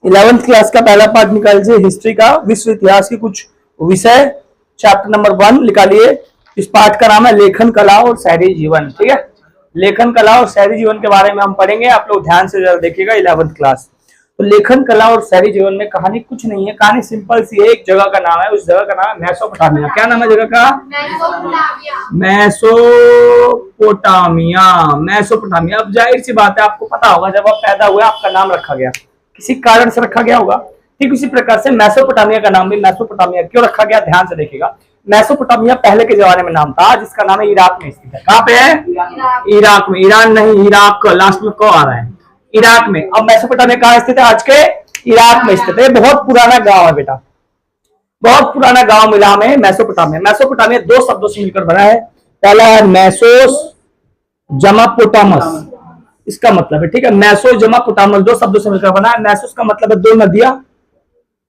11th class का पहला part निकालिए हिस्ट्री का, विश्व इतिहास की कुछ विषय, चैप्टर नंबर 1 निकालिए। इस पाठ का नाम है लेखन कला और शहरी जीवन। ठीक है, लेखन कला और शहरी जीवन के बारे में हम पढ़ेंगे। आप लोग ध्यान से जरा देखिएगा 11th क्लास। तो लेखन कला और शहरी जीवन में कहानी कुछ नहीं है, कहानी सिंपल सी है। एक जगह का नाम है, उस जगह का नाम है मेसोपोटामिया। क्या नाम है जगह का? मेसोपोटामिया। मेसोपोटामिया। अब जाहिर सी बात है, आपको पता होगा जब आप पैदा हुए आपका नाम रखा गया, किसी कारण से रखा गया होगा। ठीक उसी प्रकार से मेसोपोटामिया का नाम भी मेसोपोटामिया क्यों रखा गया, ध्यान से देखिएगा। मेसोपोटामिया पहले के जमाने में नाम था, जिसका नाम है इराक में स्थित है। कहाँ पे है? इराक में। ईरान नहीं, इराक। लास्ट में को आ रहा है, इराक में। अब मेसोपोटामिया कहाँ स्थित है? आज के इराक में स्थित है। बहुत पुराना गांव है बेटा, बहुत पुराना गांव मिला में मेसोपोटामिया। मेसोपोटामिया दो शब्दों से मिलकर बना है। पहला है मेसोस जमा पोटामस, इसका मतलब है, ठीक है, मैसो जमा पोटामस, दो शब्दों से मिलकर बना है। मैसोस का मतलब है दो नदियां।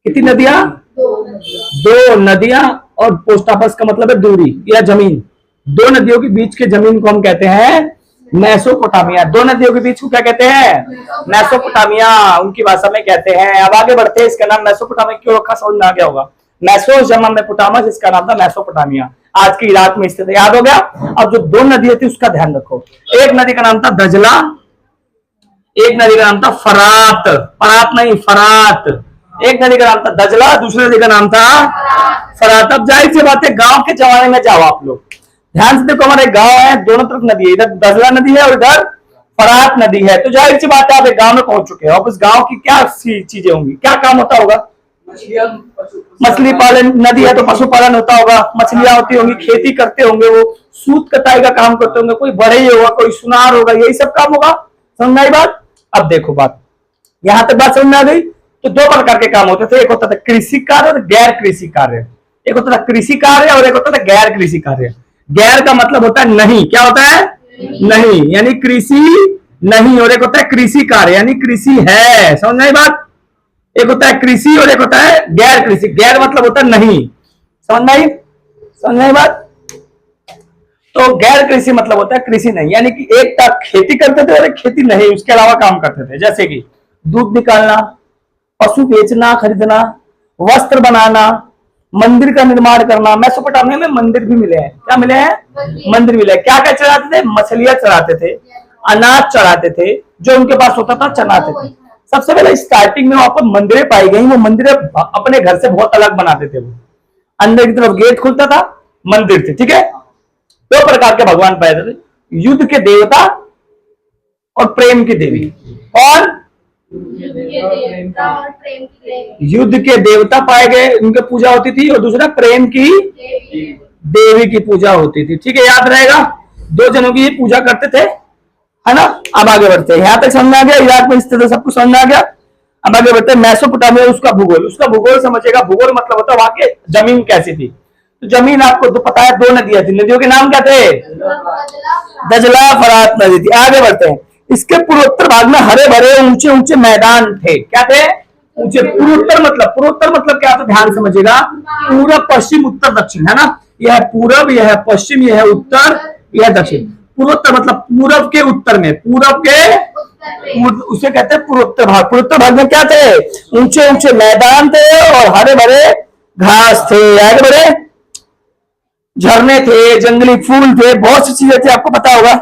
कितनी नदियां? दो नदियां। और पोस्टापस का मतलब है दूरी या जमीन। दो नदियों के बीच के जमीन को हम कहते हैं मेसोपोटामिया। दो नदियों के बीच को क्या कहते हैं? मेसोपोटामिया, उनकी भाषा में कहते हैं। अब आगे बढ़ते हैं। इसका नाम मेसोपोटामिया क्यों रखा, समझ में आ गया होगा। मैसोस जमा में पोटामस, इसका नाम था मेसोपोटामिया, आज के इराक में स्थित है। याद हो गया? अब जो दो नदियां थी उसका ध्यान रखो। एक नदी का नाम था दजला, एक नदी का नाम था फरात। फरात नहीं, फरात। एक नदी का नाम था दजला, दूसरी नदी का नाम था फरात। अब जाहिर सी बात है, गांव के जमाने में जाओ आप लोग, ध्यान से देखो। हमारे गांव है, दोनों तरफ नदी है, इधर दजला नदी है और इधर फरात नदी है। तो जाहिर सी बात है, आप एक गांव में पहुंच चुके हो। अब उस गांव की क्या चीजें होंगी, क्या काम होता होगा? मछली पालन। नदी है तो पशुपालन होता होगा, मछलियां होती होंगी, खेती करते होंगे, वो सूत कताई का काम करते होंगे, कोई बढ़ई होगा, कोई सुनार होगा, यही सब काम होगा। समझ में आई बात? अब देखो बात, यहां तक बात समझ में आ गई। तो दो प्रकार के काम होते थे, एक होता था कृषि कार्य और गैर कृषि कार्य। एक होता था कृषि कार्य और एक होता था गैर कृषि कार्य। गैर का मतलब होता है नहीं, क्या होता है? नहीं, यानी कृषि नहीं। और एक होता है कृषि कार्य, यानी कृषि है। समझ में आई बात? एक होता है कृषि और एक होता है गैर कृषि। गैर मतलब होता है नहीं। समझ में आई? समझ में आई बात? तो गैर कृषि मतलब होता है कृषि नहीं, यानी कि एक का खेती करते थे और एक खेती नहीं, उसके अलावा काम करते थे। जैसे कि दूध निकालना, पशु बेचना खरीदना, वस्त्र बनाना, मंदिर का निर्माण करना। मेसोपोटामिया में मंदिर भी मिले हैं। क्या मिले हैं? मंदिर मिले। क्या क्या चढ़ाते थे? मछलियां चढ़ाते थे, अनाज चढ़ाते थे, जो उनके पास होता था चढ़ाते थे। सबसे पहले स्टार्टिंग में वहां पर मंदिरें पाई गई। वो मंदिरें अपने घर से बहुत अलग बनाते थे। वो अंदर की तरफ गेट खुलता था, मंदिर थे। ठीक है, दो प्रकार के भगवान पाए थे, युद्ध के देवता और प्रेम की देवी। और युद्ध के देवता पाए गए, उनकी पूजा होती थी, और दूसरा प्रेम की देवी की पूजा होती थी। ठीक है, याद रहेगा, दो जनों की पूजा करते थे, है ना। अब आगे बढ़ते हैं, यहां तक समझ आ गया, इराक में स्थित है, सब कुछ समझ आ गया। अब आगे बढ़ते हैं, मेसोपोटामिया, उसका भूगोल। उसका भूगोल समझिएगा। भूगोल मतलब होता है वहां के जमीन कैसी थी। तो जमीन आपको तो पता है, दो नदियां थी। नदियों के नाम क्या थे? दजला फरात नदी थी। आगे बढ़ते हैं, इसके पूर्वोत्तर भाग में हरे भरे ऊंचे ऊंचे मैदान थे। क्या थे? ऊंचे। पूर्वोत्तर मतलब क्या था, ध्यान समझिएगा। पूरब पश्चिम उत्तर दक्षिण, है ना। यह है पूरब, यह है पश्चिम, यह है उत्तर, यह है दक्षिण। पूर्वोत्तर मतलब पूरब के उत्तर में, पूरब के, उसे कहते हैं पूर्वोत्तर भाग। पूर्वोत्तर भाग में क्या थे? ऊंचे ऊंचे मैदान थे और हरे भरे घास थे। आगे बढ़े, झरने थे, जंगली फूल थे, बहुत सी चीजें थी, आपको पता होगा।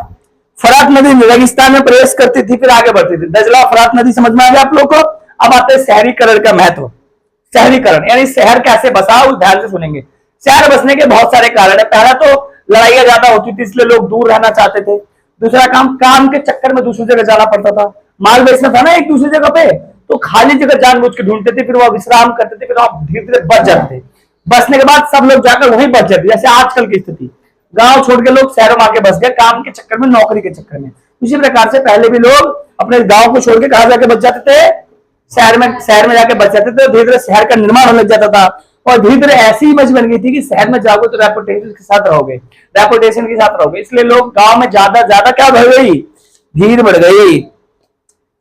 फरात नदी रेगिस्तान में प्रवेश करती थी, फिर आगे बढ़ती थी। दजला फरात नदी समझ में आ गया आप लोग को। अब आते हैं शहरीकरण का महत्व। शहरीकरण यानी शहर कैसे बसा, उस ध्यान से सुनेंगे। शहर बसने के बहुत सारे कारण है। पहला तो लड़ाइयां ज्यादा होती थी, इसलिए लोग दूर रहना चाहते थे। दूसरा काम के चक्कर में दूसरी जगह जाना पड़ता था। माल बेचना था ना एक दूसरी जगह पे, तो खाली जगह जानबूझ के ढूंढते थे, फिर वह विश्राम करते थे, फिर आप धीरे धीरे बच जाते थे। बसने के बाद सब लोग जाकर वहीं बच जाते। जैसे आजकल की स्थिति, गांव छोड़ के लोग शहरों में आके बस गए, काम के चक्कर में, नौकरी के चक्कर में। उसी प्रकार से पहले भी लोग अपने गांव को छोड़ के कहा जाके बच जाते थे? शहर में जाके बच जाते थे। धीरे धीरे शहर का निर्माण होने लग जाता था, और धीरे धीरे ऐसी इमेज बन गई थी कि शहर में जाओगे तो रेपुटेशन के साथ रहोगे, इसलिए लोग गांव में ज्यादा क्या बढ़ गई, भीड़ बढ़ गई।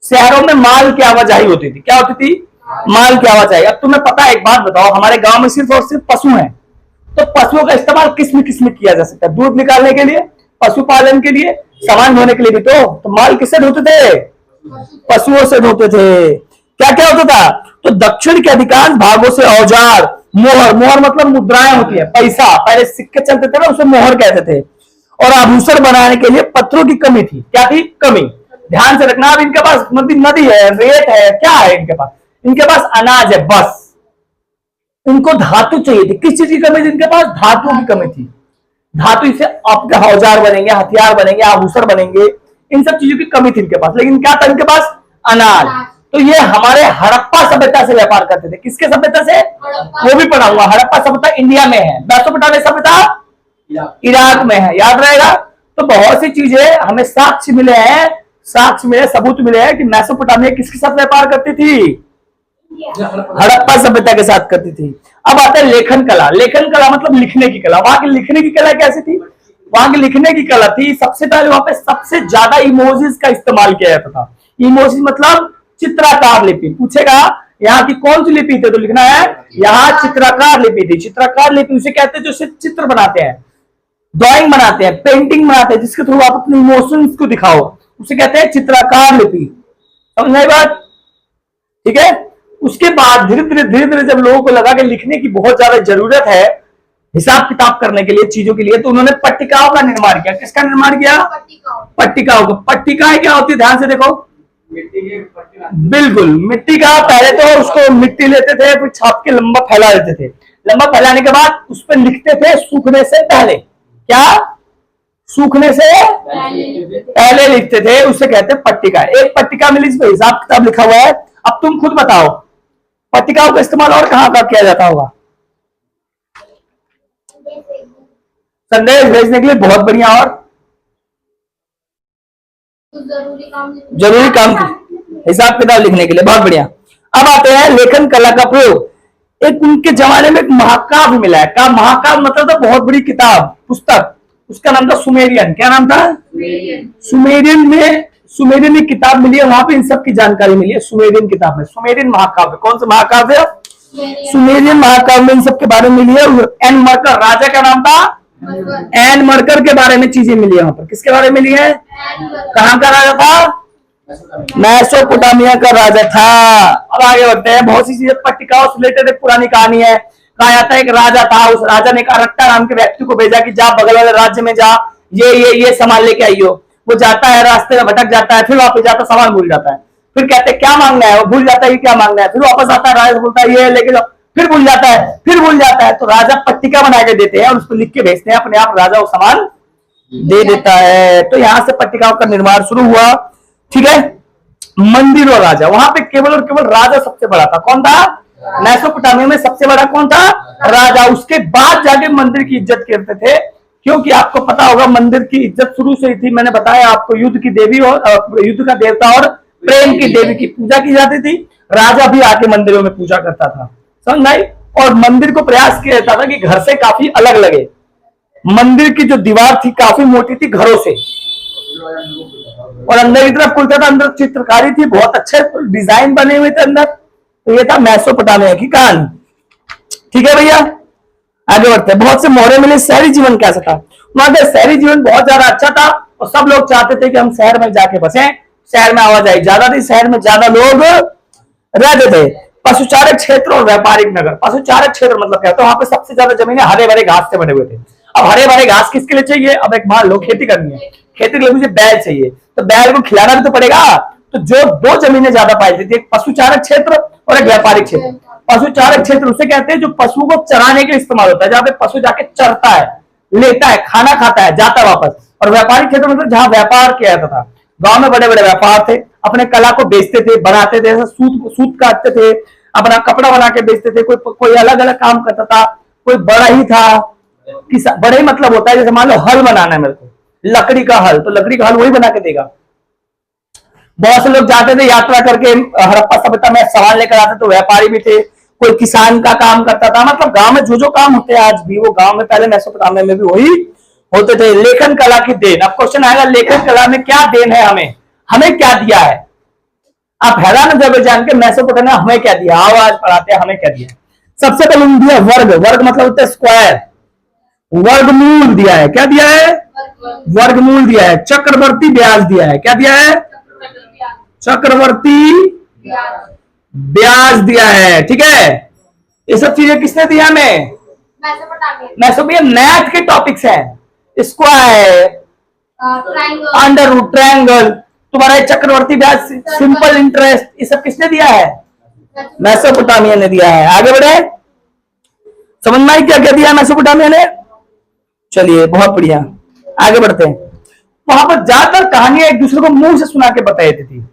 शहरों में माल की आवाजाही होती थी। क्या होती थी? माल की आवाजाही। अब तुम्हें पता है, एक बात बताओ, हमारे गांव में सिर्फ और सिर्फ पशु हैं, तो पशुओं का इस्तेमाल किस में किया जा सकता है? दूध निकालने के लिए, पशुपालन के लिए, सामान ढोने के लिए भी। तो माल किससे ढोते थे? पशुओं से ढोते थे। क्या क्या होता था? तो दक्षिण के अधिकांश भागों से औजार, मोहर, मोहर मतलब मुद्राएं होती है, पैसा, पहले सिक्के चलते थे ना, उसे मोहर कहते थे, और आभूषण बनाने के लिए पत्थरों की कमी थी। क्या थी? कमी। ध्यान से रखना, अब इनके पास नदी है, रेत है, क्या है इनके पास? इनके पास अनाज है बस। इनको धातु चाहिए थी। किस चीज की कमी थी इनके पास? धातुओं की कमी थी। धातु से आपके औजार बनेंगे, हथियार बनेंगे, आभूषण बनेंगे, इन सब चीजों की कमी थी इनके पास। लेकिन क्या था इनके पास? अनाज। तो ये हमारे हड़प्पा सभ्यता से व्यापार करते थे। किसके सभ्यता से? वो भी पढ़ाऊंगा। हड़प्पा सभ्यता इंडिया में है, मेसोपोटामिया सभ्यता इराक में है, याद रहेगा। तो बहुत सी चीजें हमें साक्ष्य मिले हैं, साक्ष्य मिले, सबूत मिले हैं कि मेसोपोटामिया किसके साथ व्यापार करती थी? हड़प्पा सभ्यता के साथ करती थी। अब आता है लेखन कला। लेखन कला मतलब लिखने की कला। वहां की लिखने की कला कैसी थी? वहां की लिखने की कला थी, सबसे पहले वहां पे सबसे ज्यादा इमोजीज का इस्तेमाल किया जाता था। इमोजीज मतलब चित्राकार लिपि। पूछेगा यहाँ की कौन सी लिपि थी, तो लिखना है यहाँ चित्राकार लिपि थी। चित्राकार लिपि उसे कहते हैं जो सिर्फ चित्र बनाते हैं, ड्राइंग बनाते हैं, पेंटिंग बनाते हैं, जिसके थ्रू आप अपने इमोशंस को दिखाओ, उसे कहते हैं चित्राकार लिपि। समझ आई बात? ठीक है। उसके बाद धीरे धीरे जब लोगों को लगा कि लिखने की बहुत ज्यादा जरूरत है हिसाब किताब करने के लिए, चीजों के लिए, तो उन्होंने पट्टिकाओं का निर्माण किया। किसका निर्माण किया? पट्टिकाओं का। पट्टिकाएं क्या होती है? ध्यान से देखो, बिल्कुल मिट्टी का। पहले तो उसको मिट्टी लेते थे, फिर छाप के लंबा फैला देते थे। लंबा फैलाने के बाद उस पर लिखते थे सूखने से पहले। क्या? सूखने से पहले लिखते थे, उसे कहते हैं पट्टिका। एक पट्टिका मिली, इस पर हिसाब किताब लिखा हुआ है। अब तुम खुद बताओ पट्टिकाओं का इस्तेमाल और कहां का किया जाता होगा? संदेश भेजने के लिए, बहुत बढ़िया। और जरूरी काम हिसाब किताब लिखने के लिए, बहुत बढ़िया। अब आते हैं लेखन कला का प्रयोग। एक उनके जमाने में एक महाकाव्य मिला है। का महाकाव्य मतलब था बहुत बड़ी किताब, पुस्तक। उसका नाम था सुमेरियन। क्या नाम था? सुमेरियन में, सुमेरियन एक किताब मिली है, वहां पे इन सब की जानकारी मिली है सुमेरियन किताब में। सुमेरियन महाकाव्य। कौन सा महाकाव्य? सुमेरियन महाकाव्य में इन सब के बारे में मिली है। एन मरकर, राजा का नाम था एन मरकर के बारे में चीजें मिली है वहां पर। किसके बारे में मिली है? कहां का राजा था? मेसोपोटामिया का राजा था। अब आगे बढ़ते हैं। बहुत सी चीजें पट्टिकाओं से रिलेटेड एक पुरानी कहानी है। कहा जाता है एक राजा था, उस राजा ने रट्टा नाम के व्यक्ति को भेजा कि जा बगल वाले राज्य में जा, ये सामान लेके आइयो। वो जाता है, रास्ते में भटक जाता है, फिर वापस जाता, सामान भूल जाता है। फिर कहते हैं क्या मांगना है, वो भूल जाता है कि क्या मांगना है। फिर वापस आता है, राजा बोलता है ये लेके जाओ, फिर भूल जाता है, फिर भूल जाता है। तो राजा पट्टिका बना के देते हैं और उसको लिख के भेजते हैं, अपने आप राजा वो सामान दे देता है। तो यहां से पट्टिकाओं का निर्माण शुरू हुआ। ठीक है। मंदिर और राजा, वहां पे केवल और केवल राजा सबसे बड़ा था। कौन था? मेसोपोटामिया में सबसे बड़ा कौन था? राजा। उसके बाद जाके मंदिर की इज्जत करते थे, क्योंकि आपको पता होगा मंदिर की इज्जत शुरू से ही थी। मैंने बताया आपको, युद्ध की देवी और युद्ध का देवता और प्रेम की देवी की पूजा की जाती थी। राजा भी आके मंदिरों में पूजा करता था। समझ आई? और मंदिर को प्रयास किया जाता था कि घर से काफी अलग लगे। मंदिर की जो दीवार थी काफी मोटी थी घरों से, और अंदर की तरफ खुलता था, अंदर चित्रकारी थी, बहुत अच्छे डिजाइन बने हुए थे अंदर। तो ये था मेसोपोटामिया की कहानी। ठीक है भैया, आगे बढ़ते हैं। बहुत से मोहरे मिले। शहरी जीवन कैसा था? वहां का शहरी जीवन बहुत ज्यादा अच्छा था, और सब लोग चाहते थे कि हम शहर में जाके बसें। शहर में आवाजाही ज्यादा थी, शहर में ज्यादा लोग रहते थे। पशुचारक क्षेत्र और व्यापारिक नगर। पशुचारक क्षेत्र मतलब क्या होता है? वहां पे सबसे ज्यादा जमीनें हरे भरे घास से बने हुए थे। अब हरे भरे घास किसके लिए चाहिए? अब एक मान लो खेती करनी है, खेती के लिए मुझे बैल चाहिए, तो बैल को खिलाना भी तो पड़ेगा। तो जो दो जमीनें ज्यादा पाई जाती थी, एक पशुचारक क्षेत्र और एक व्यापारिक क्षेत्र। पशुचारक क्षेत्र उसे कहते हैं जो पशुओं को चराने के लिए इस्तेमाल होता है, जहां पे पशु जाके चरता है, लेता है, खाना खाता है, जाता है वापस। और व्यापारिक क्षेत्र मतलब जहां व्यापार किया जाता था। गांव में बड़े बड़े व्यापार थे, अपने कला को बेचते थे, बनाते थे, सूत काटते थे, अपना कपड़ा बना के बेचते थे। कोई अलग अलग काम करता था, कोई बड़ा ही था। बड़े ही मतलब होता है जैसे मान लो हल बनाना है मेरे को, लकड़ी का हल, तो लकड़ी का हल वही बना के देगा। बहुत से लोग जाते थे यात्रा करके हड़प्पा सभ्यता में, सामान लेकर आते, तो व्यापारी भी थे। कोई किसान का काम करता था। मतलब गांव में जो जो काम होते हैं आज भी, वो गांव में पहले मेसोपोटामिया में भी वही होते थे। लेखन कला की देन। अब क्वेश्चन आएगा, लेखन कला में क्या देन है? हमें क्या दिया है? आप हैरान हो जाओगे जान के, मेसोपोटामिया हमें क्या दिया। आओ आज पढ़ाते हैं हमें क्या दिया। सबसे पहले दिया वर्ग। वर्ग मतलब होता है स्क्वायर। वर्गमूल दिया है। क्या दिया है? वर्गमूल दिया है। चक्रवर्ती ब्याज दिया है। क्या दिया है? चक्रवर्ती ब्याज दिया है, ठीक है। ये सब चीजें किसने दिया हमें? मेसोपोटामिया। मैथ के टॉपिक्स हैं, स्क्वायर, अंडर रूट, ट्रायंगल, तुम्हारा चक्रवर्ती ब्याज, सिंपल इंटरेस्ट, ये सब किसने दिया है? मेसोपोटामिया ने दिया है। आगे बढ़े, समझ में आई क्या क्या दिया मेसोपोटामिया ने? चलिए बहुत बढ़िया, आगे बढ़ते हैं। वहां पर ज्यादातर कहानियां एक दूसरे को मुंह से सुना के बताई देती थी,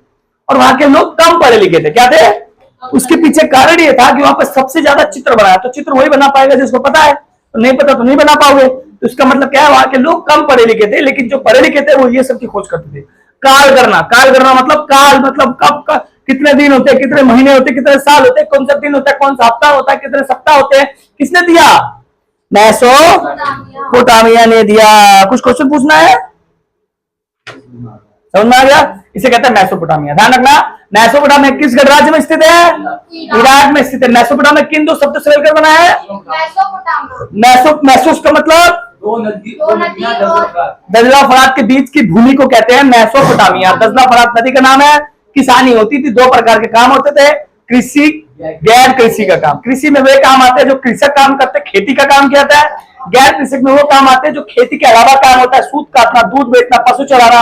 और वहां के लोग कम पढ़े लिखे थे। क्या थे? उसके पीछे कारण ये था कि वहां पर सबसे ज्यादा चित्र बनाया, तो चित्र वही बना पाएगा जिसको पता है, तो नहीं पता तो नहीं बना पाओगे। तो इसका मतलब क्या है, वहां के लोग कम पढ़े लिखे थे, लेकिन जो पढ़े लिखे थे वो ये सब की खोज करते थे। काल करना मतलब काल मतलब कब कितने दिन होते हैं, कितने महीने होते हैं, कितने साल होते हैं, कौन सा दिन होता है, कौन सा हफ्ता होता है, कितने सप्ताह होते हैं, किसने दिया? मेसोपोटामिया ने दिया। कुछ क्वेश्चन पूछना है? समझ में आ गया? इसे कहते हैं मेसोपोटामिया। ध्यान रखना, मेसोपोटामिया किस गणराज्य में स्थित है? इराक में स्थित है। मेसोपोटामिया किन दो शब्द से मिलकर बना है? मेसोस का मतलब दजला फरात के बीच की भूमि को कहते हैं मेसोपोटामिया। दजला फरात नदी का नाम है। किसानी होती थी, दो प्रकार के काम होते थे, कृषि, गैर कृषि का काम। कृषि में वे काम आते हैं जो कृषक काम करते हैं, खेती का काम किया जाता है। गैर कृषि में वो काम आते हैं जो खेती के अलावा काम होता है, सूत काटना, दूध बेचना, पशु चलाना,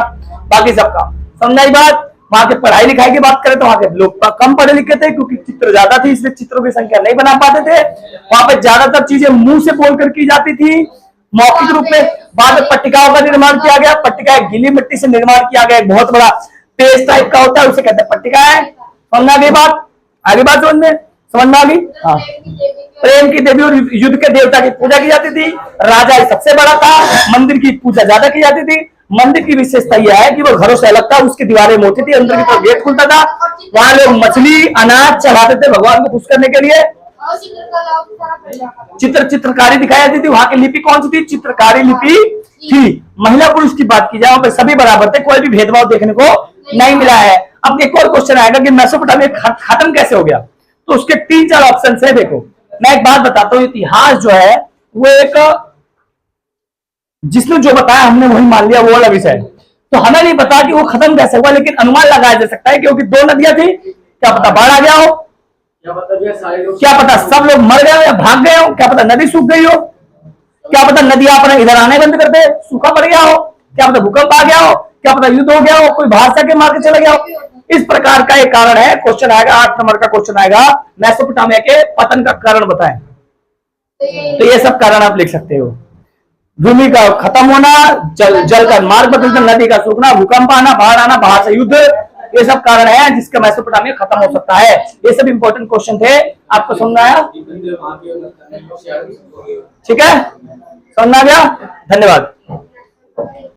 बाकी सब काम। समझाई बात? वहां के पढ़ाई लिखाई की बात करें तो वहां के लोग कम पढ़े लिखे थे, क्योंकि चित्र ज्यादा थी, इसलिए चित्रों की संख्या नहीं बना पाते थे। वहां पे ज्यादातर चीजें मुंह से बोलकर की जाती थी, मौखिक रूप में। बाद में पट्टिकाओं का निर्माण किया गया। पट्टिका एक गीली मिट्टी से निर्माण किया गया, एक बहुत बड़ा पेज टाइप का होता है, उसे कहते हैं पट्टिकाएं। समझ आ गई बात? आगे बात समझ में आ गई? हाँ। प्रेम की देवी और युद्ध के देवता की पूजा की जाती थी। राजा सबसे बड़ा था, मंदिर की पूजा ज्यादा की जाती थी। मंदिर की विशेषता यह है कि वो घरों से अलग था, उसकी दीवारें मोटी थी, अंदर की तरफ गेट खुलता था। वहां लोग मछली, अनाज चढ़ाते थे भगवान को खुश करने के लिए। चित्रकारी दिखाई जाती थी। वहां की लिपि कौन सी थी? चित्रकारी लिपि थी। महिला पुरुष की बात की जाए, वहां पे सभी बराबर थे, कोई भी भेदभाव देखने को नहीं मिला है। अब एक और क्वेश्चन आएगा कि मेसोपोटामिया खत्म कैसे हो गया, तो उसके 3-4 ऑप्शन है। देखो, मैं एक बात बताता हूँ, इतिहास जो है वो एक, जिसने जो बताया हमने वही मान लिया, वो अलग विषय। तो हमें नहीं पता कि वो खत्म कैसे हुआ, लेकिन अनुमान लगाया जा सकता है, क्योंकि 2 नदियां थी। क्या पता बाढ़ आ गया हो, क्या पता सब लोग मर गए हो या भाग गए हो, क्या पता नदी सूख गई हो, क्या पता नदियां अपने इधर आने बंद कर दे, सूखा पड़ गया हो, क्या पता भूकंप आ गया हो, क्या पता युद्ध हो गया हो, कोई बाहर से मार के चला गया हो। इस प्रकार का एक कारण है। क्वेश्चन आएगा, 8 नंबर का क्वेश्चन आएगा, मेसोपोटामिया के पतन का कारण बताएं। तो ये सब कारण आप लिख सकते हो। भूमि का खत्म होना, जल का मार्ग बदलना, नदी का सूखना, भूकंप आना, बाढ़ आना, बाहर से युद्ध, ये सब कारण है जिसका मेसोपोटामिया खत्म हो सकता है। ये सब इंपॉर्टेंट क्वेश्चन थे। आपको समझ आया? ठीक है, समझ आ गया? धन्यवाद।